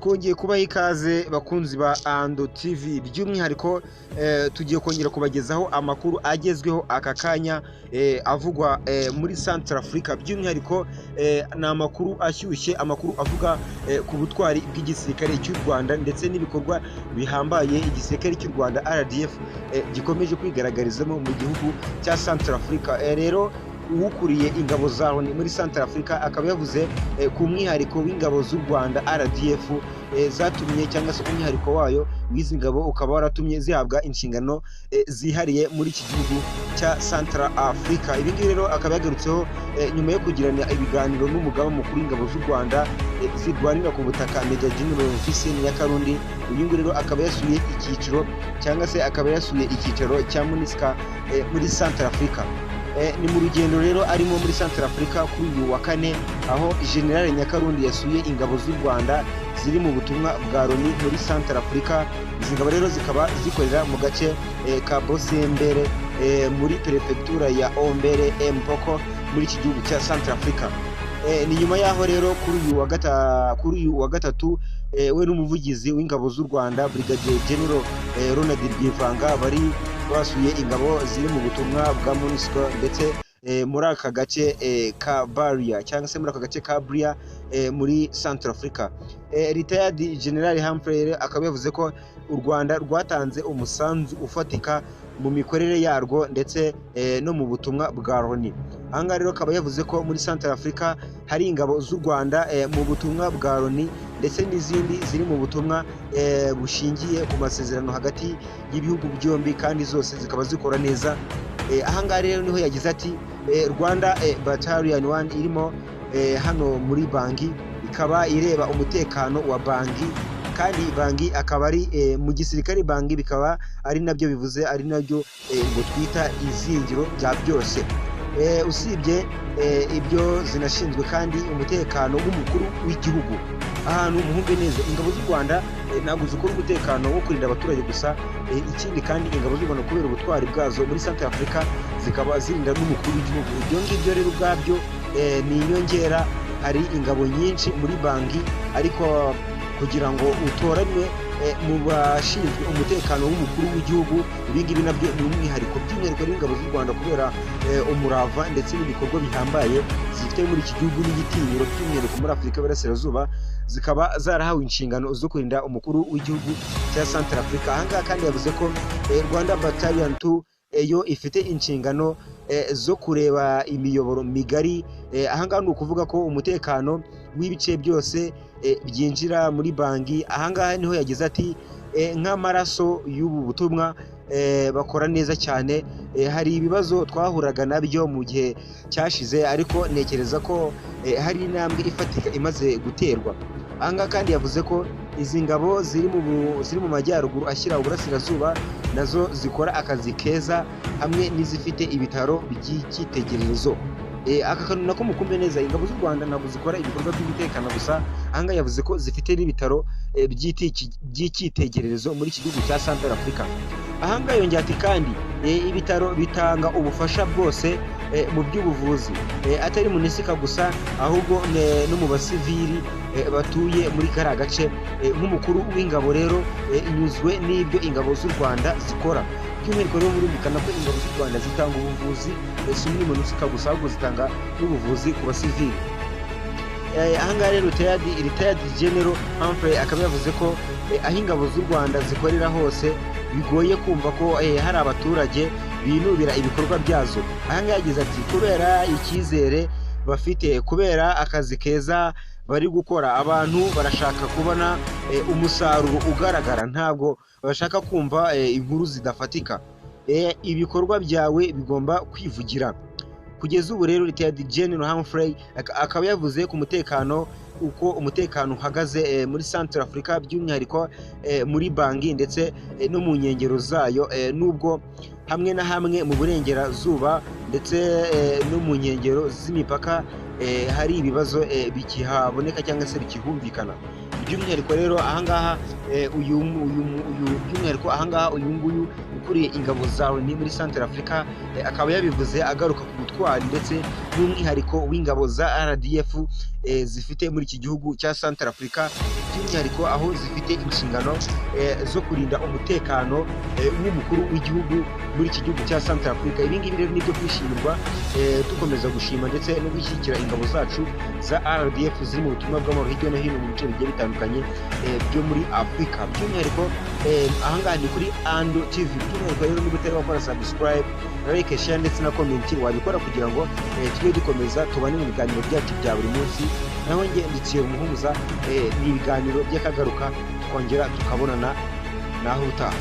twongeye kubaha ikaze bakunzi ba Ando TV by'umwihariko tugiye kongera kubagezaho amakuru agezweho aka kanya avugwa muri Central Africa by'umwihariko ni amakuru ashyushye, amakuru avuga ku butwari bw'igisirikare cy'u Rwanda ndetse n'ibikorwa bihambaye igisirikare cy'u Rwanda RDF gikomeje kwigaragarizamo mu gihugu cya Central Africa. Rero ukuriye ingabo za Loni muri Central Africa akaba yavuze ku mwihariko w'ingabo z'u Rwanda RDF zatumye cyangwa se umwihariko wayo w'izi ngabo ukaba waratumye zihabwa inshingano zihariye muri iki gihugu cya Central Africa. Ibi ngibi rero akaba yagarutseho nyuma yo kugirana ibiganiro n'umugaba mukuru w'ingabo z'u Rwanda zirwanira ku butaka Major General Officer Nyakarundi. Uyu nguyu rero akaba yasuye icyiciro cyangwa se akaba yasuye icyicaro cya MONUSCO muri Central Africa. Ni mu rugendo rero arimo muri Central Africa kuri uyu wa kane, aho General Nyakarundi yasuye ingabo z'u Rwanda ziri mu butumwa bwa Loni muri Central Africa. Izi ngabo rero zikaba zikorera mu gace ka Bosembere muri perefegitura ya Ombere Mpoko muri iki gihugu cya Central Africa. Ni nyuma yaho rero kuri uyu wa gatatu we n'umuvugizi w'ingabo z'u Rwanda Brigadier General Ronald Rwivanga bari basuye ingabo ziri mu butumwa bwa MONUSCO ndetse muri aka gace ka Baria cyangwa se muri aka gace ka Bria muri Central Africa. Retired General Humphrey akaba yavuze ko u Rwanda rwatanze umusanzu ufatika mu mikorere yarwo ndetse no mu butumwa bwa Loni. Ahangaha rero akaba yavuze ko muri Central Africa hari ingabo z'u Rwanda mu butumwa bwa Loni ndetse n'izindi ziri mu butumwa bushingiye ku masezerano hagati y'ibihugu byombi kandi zose zikaba zikora neza. Ahangaha rero niho yagize ati Rwanda Battalion 1 irimo hano muri Bangi, ikaba ireba umutekano wa Bangi kandi Bangi akaba ari mu gisirikare Bangi bikaba ari nabyo bivuze ari nabyo ngo twita izingiro bya byose. Usibye ibyo zinashinzwe kandi umutekano w'umukuru w'igihugu. Ahantu muhumbe neza, ingabo z'u Rwanda ntabwo zikora umutekano wo kurinda abaturage gusa, ikindi kandi ingabo z'u Rwanda kubera ubutwari bwazo muri Central Africa zikaba zirinda n'umukuru w'igihugu. Ibyo ngibyo rero ubwabyo ni inyongera. Hari ingabo nyinshi muri Bangi ariko kugira ngo utoranywe mu bashinzwe umutekano w'umukuru w'igihugu, ibi ngibi nabyo ni umwihariko by'umwihariko w'ingabo z'u Rwanda kubera umurava ndetse n'ibikorwa bihambaye zifite muri iki gihugu n'igitinyiro by'umwihariko muri Afurika y'Iburasirazuba, zikaba zarahawe inshingano zo kurinda umukuru w'igihugu cya Central Africa. Ahangaha kandi yavuze ko Rwanda Battalion 2 yo ifite inshingano zo kureba imiyoboro migari. Ahangaha ni ukuvuga ko umutekano w'ibice byose byinjira muri Bangi. Ahangaha niho yagize ati nk'amaraso y'ubu butumwa bakora neza cyane. Hari ibibazo twahuraga nabyo mu gihe cyashize ariko ntekereza ko hari intambwe ifatika imaze guterwa. Ahangaha kandi yavuze ko izi ngabo ziri mu majyaruguru ashyira uburasirazuba nazo zikora akazi keza hamwe n'izifite ibitaro by'icyitegererezo. Aka kantu nako mukumve neza, ingabo z'u Rwanda ntabwo zikora ibikorwa by'umutekano gusa. Ahangaha yavuze ko zifite n'ibitaro by'icyitegererezo muri iki gihugu cya Central Africa. Ahangaha yongera ati kandi ibitaro bitanga ubufasha bwose mu by'ubuvuzi, atari mu MONUSCO gusa ahubwo no mu basivili batuye muri kariya gace. Nk'umukuru w'ingabo rero inyuzwe n'ibyo ingabo z'u Rwanda zikora. By'umwihariko rero murumvikana ko ingabo z'u Rwanda zitanga ubuvuzi si muri MONUSCO gusa ahubwo zitanga n'ubuvuzi ku basivili. Ahangaha rero Retired General Humphrey akaba yavuze ko aho ingabo z'u Rwanda zikorera hose bigoye kumva ko hari abaturage binubira ibikorwa byazo. Ahangaha yagize ati kubera icyizere bafite, kubera akazi keza bari gukora, abantu barashaka kubona umusaruro ugaragara, ntabwo bashaka kumva inkuru zidafatika. Ibikorwa byawe bigomba kwivugira. Kugeza ubu rero Retired General Humphrey akaba yavuze ku mutekano, uko umutekano uhagaze muri Central Africa by'umwihariko muri Bangi ndetse no mu nkengero zayo, nubwo hamwe na hamwe mu burengerazuba ndetse no mu nkengero z'imipaka hari ibibazo bikihaboneka cyangwa se bikihumvikana. By'umwihariko rero ahangaha by'umwihariko ahangaha uyu nguyu ukuriye ingabo za Loni muri Central Africa akaba yabivuze agaruka ku butwari ndetse n'umwihariko w'ingabo za RDF zifite muri iki gihugu cya Centrafrica, by'umwihariko aho zifite inshingano zo kurinda umutekano w'umukuru w'igihugu muri iki gihugu cya Centrafrica. Ibi ngibi rero nibyo kwishimirwa, dukomeza gushima ndetse no gushyigikira ingabo zacu za RDF ziri mu butumwa bw'amahoro hirya no hino mu bice bigiye bitandukanye byo muri Afurika. By'umwihariko ahangaha ni kuri Ando TV. By'umwihariko rero niba utari wakora subscribe, like, share ndetse na comment wabikora kugira ngo tujye dukomeza tubane mu biganiro byacu bya buri munsi. Naho njye ndikiye umuhumuza, ni ibiganiro by'akagaruka, tukongera tukabonana naho utaha.